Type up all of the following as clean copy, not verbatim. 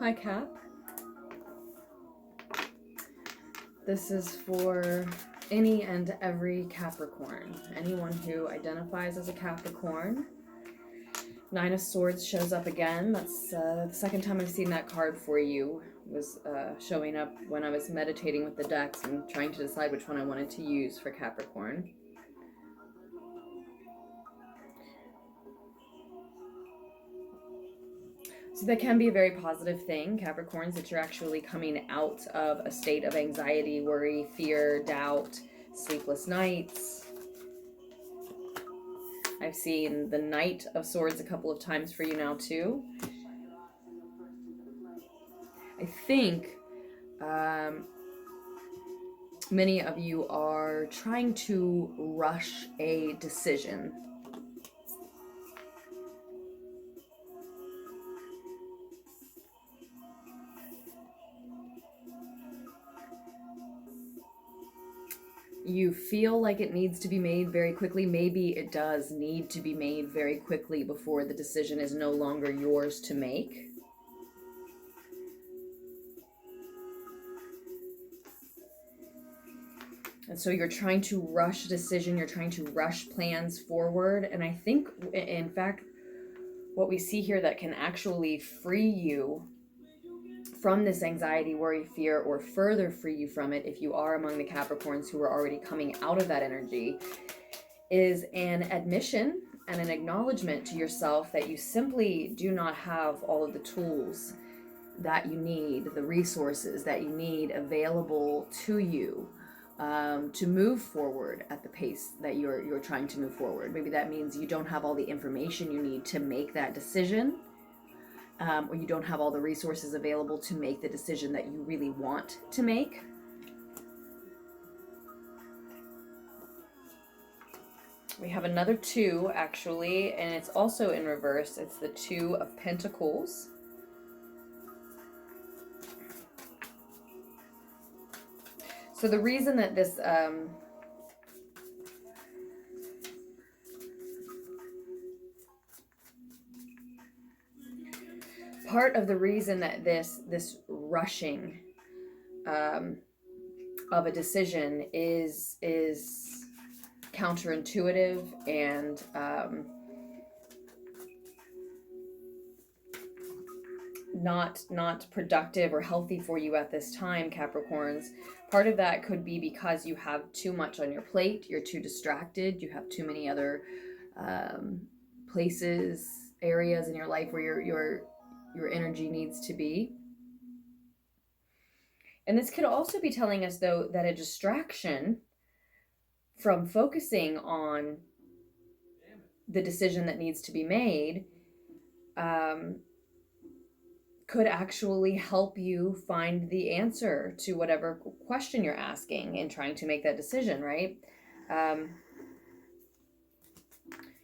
Hi, Cap. This is for any and every Capricorn. Anyone who identifies as a Capricorn. Nine of Swords shows up again. That's the second time I've seen that card for you. It was showing up when I was meditating with the decks and trying to decide which one I wanted to use for Capricorn. So that can be a very positive thing, Capricorns, that you're actually coming out of a state of anxiety, worry, fear, doubt, sleepless nights. I've seen the Knight of Swords a couple of times for you now too. I think many of you are trying to rush a decision. You feel like it needs to be made very quickly. Maybe it does need to be made very quickly before the decision is no longer yours to make. And so you're trying to rush a decision, you're trying to rush plans forward. And I think, in fact, what we see here that can actually free you from this anxiety, worry, fear, or further free you from it, if you are among the Capricorns who are already coming out of that energy, is an admission and an acknowledgement to yourself that you simply do not have all of the tools that you need, the resources that you need available to you to move forward at the pace that you're trying to move forward. Maybe that means you don't have all the information you need to make that decision. Or you don't have all the resources available to make the decision that you really want to make. We have another 2, actually, and it's also in reverse. It's the 2 of Pentacles. So the reason that this... part of the reason that this rushing of a decision is counterintuitive and not productive or healthy for you at this time, Capricorns. Part of that could be because you have too much on your plate, you're too distracted, you have too many other places, areas in your life where your energy needs to be. And this could also be telling us, though, that a distraction from focusing on the decision that needs to be made could actually help you find the answer to whatever question you're asking in trying to make that decision, right?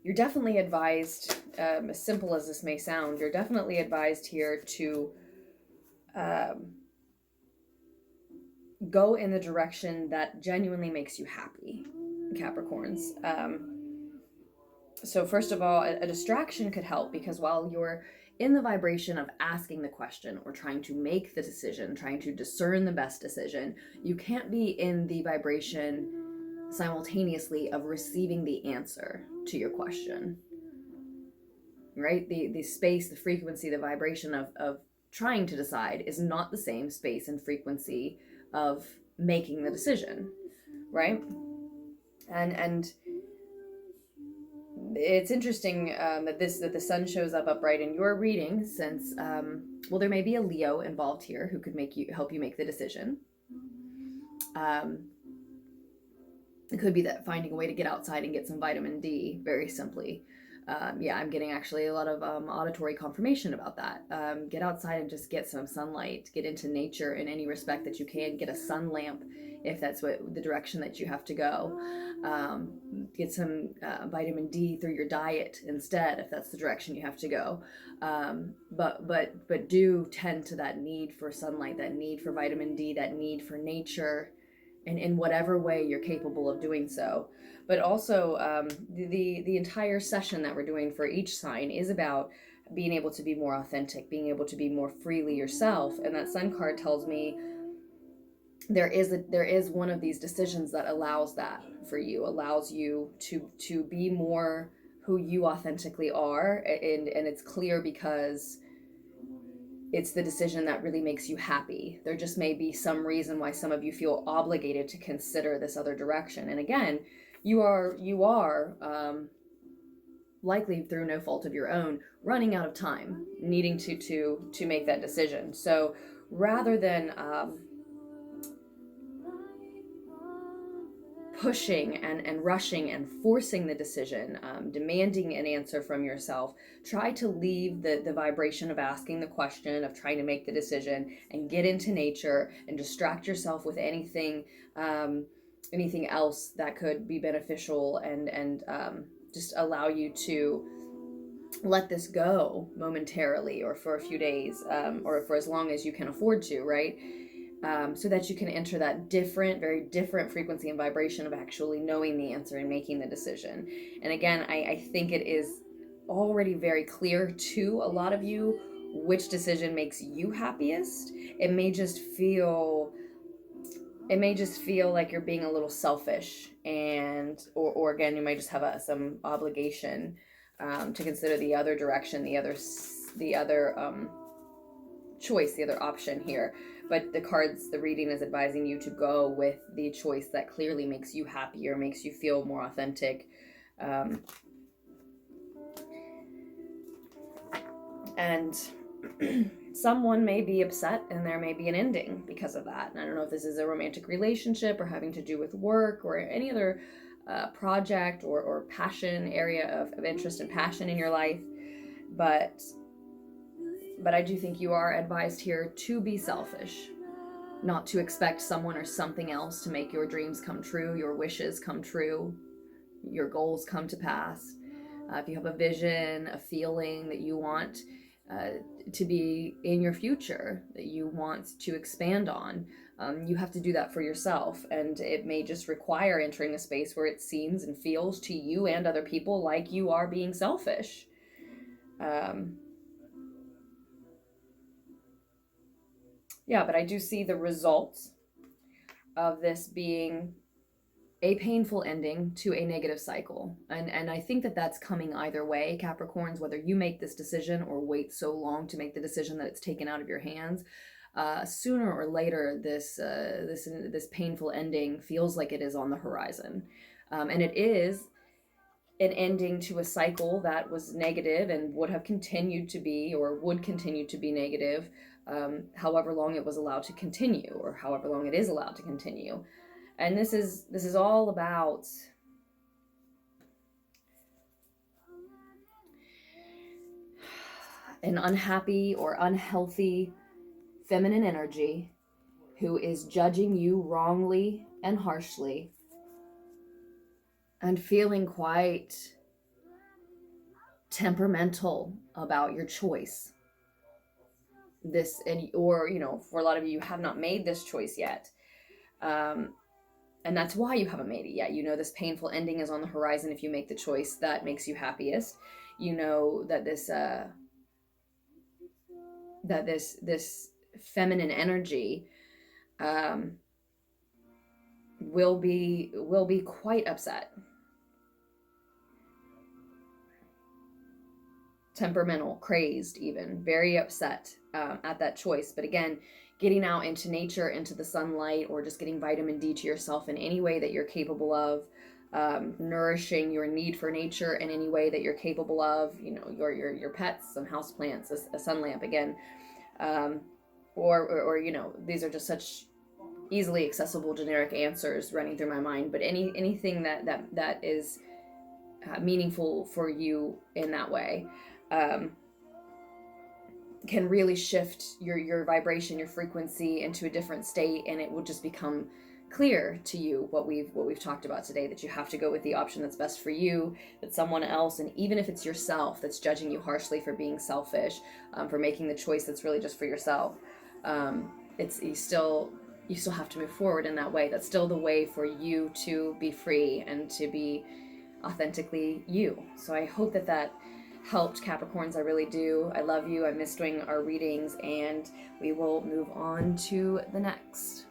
You're definitely advised, as simple as this may sound, you're definitely advised here to go in the direction that genuinely makes you happy, Capricorns. So first of all, a distraction could help, because while you're in the vibration of asking the question or trying to make the decision, trying to discern the best decision, you can't be in the vibration simultaneously of receiving the answer to your question, right? The space, the frequency, the vibration of trying to decide is not the same space and frequency of making the decision, right? And it's interesting that the sun shows up upright in your reading, since well, there may be a Leo involved here who could help you make the decision. It could be that finding a way to get outside and get some vitamin D, very simply. Yeah, I'm getting actually a lot of auditory confirmation about that. Get outside and just get some sunlight. Get into nature in any respect that you can. Get a sun lamp if that's the direction that you have to go. Get some vitamin D through your diet instead, if that's the direction you have to go. But do tend to that need for sunlight, that need for vitamin D, that need for nature, and in whatever way you're capable of doing so. But also the entire session that we're doing for each sign is about being able to be more authentic, being able to be more freely yourself. And that Sun card tells me there is one of these decisions that allows that for you, allows you to be more who you authentically are. And it's clear because it's the decision that really makes you happy. There just may be some reason why some of you feel obligated to consider this other direction. And again, you are likely through no fault of your own, running out of time, needing to make that decision. So rather than pushing and rushing and forcing the decision, demanding an answer from yourself, try to leave the vibration of asking the question, of trying to make the decision, and get into nature and distract yourself with anything else that could be beneficial, and just allow you to let this go momentarily, or for a few days, or for as long as you can afford to, right? So that you can enter that very different frequency and vibration of actually knowing the answer and making the decision. And again, I think it is already very clear to a lot of you which decision makes you happiest. It may just feel like you're being a little selfish, and or again, you might just have some obligation to consider the other direction, the other choice, the other option here. But the reading is advising you to go with the choice that clearly makes you happier, makes you feel more authentic. And someone may be upset, and there may be an ending because of that. And I don't know if this is a romantic relationship or having to do with work or any other project or passion area of interest and passion in your life. But I do think you are advised here to be selfish, not to expect someone or something else to make your dreams come true, your wishes come true, your goals come to pass. If you have a vision, a feeling that you want to be in your future, that you want to expand on, you have to do that for yourself. And it may just require entering a space where it seems and feels to you and other people like you are being selfish. Yeah, but I do see the results of this being a painful ending to a negative cycle. And I think that that's coming either way, Capricorns, whether you make this decision or wait so long to make the decision that it's taken out of your hands. Sooner or later, this painful ending feels like it is on the horizon. And it is an ending to a cycle that was negative and would have continued to be, or would continue to be negative, however long it was allowed to continue, or however long it is allowed to continue. And this is all about an unhappy or unhealthy feminine energy who is judging you wrongly and harshly, and feeling quite temperamental about your choice. Or for a lot of you have not made this choice yet. And that's why you haven't made it yet. This painful ending is on the horizon if you make the choice that makes you happiest. That this feminine energy will be quite upset, temperamental, crazed, even very upset at that choice. But again, getting out into nature, into the sunlight, or just getting vitamin D to yourself in any way that you're capable of, nourishing your need for nature in any way that you're capable of, your pets, some houseplants, a sun lamp again, or these are just such easily accessible generic answers running through my mind, but anything that is meaningful for you in that way can really shift your vibration, your frequency into a different state, and it will just become clear to you what we've talked about today, that you have to go with the option that's best for you, that someone else, and even if it's yourself that's judging you harshly for being selfish, for making the choice that's really just for yourself, you still have to move forward in that way. That's still the way for you to be free and to be authentically you. So I hope that helped, Capricorns. I really do. I love you. I miss doing our readings, and we will move on to the next.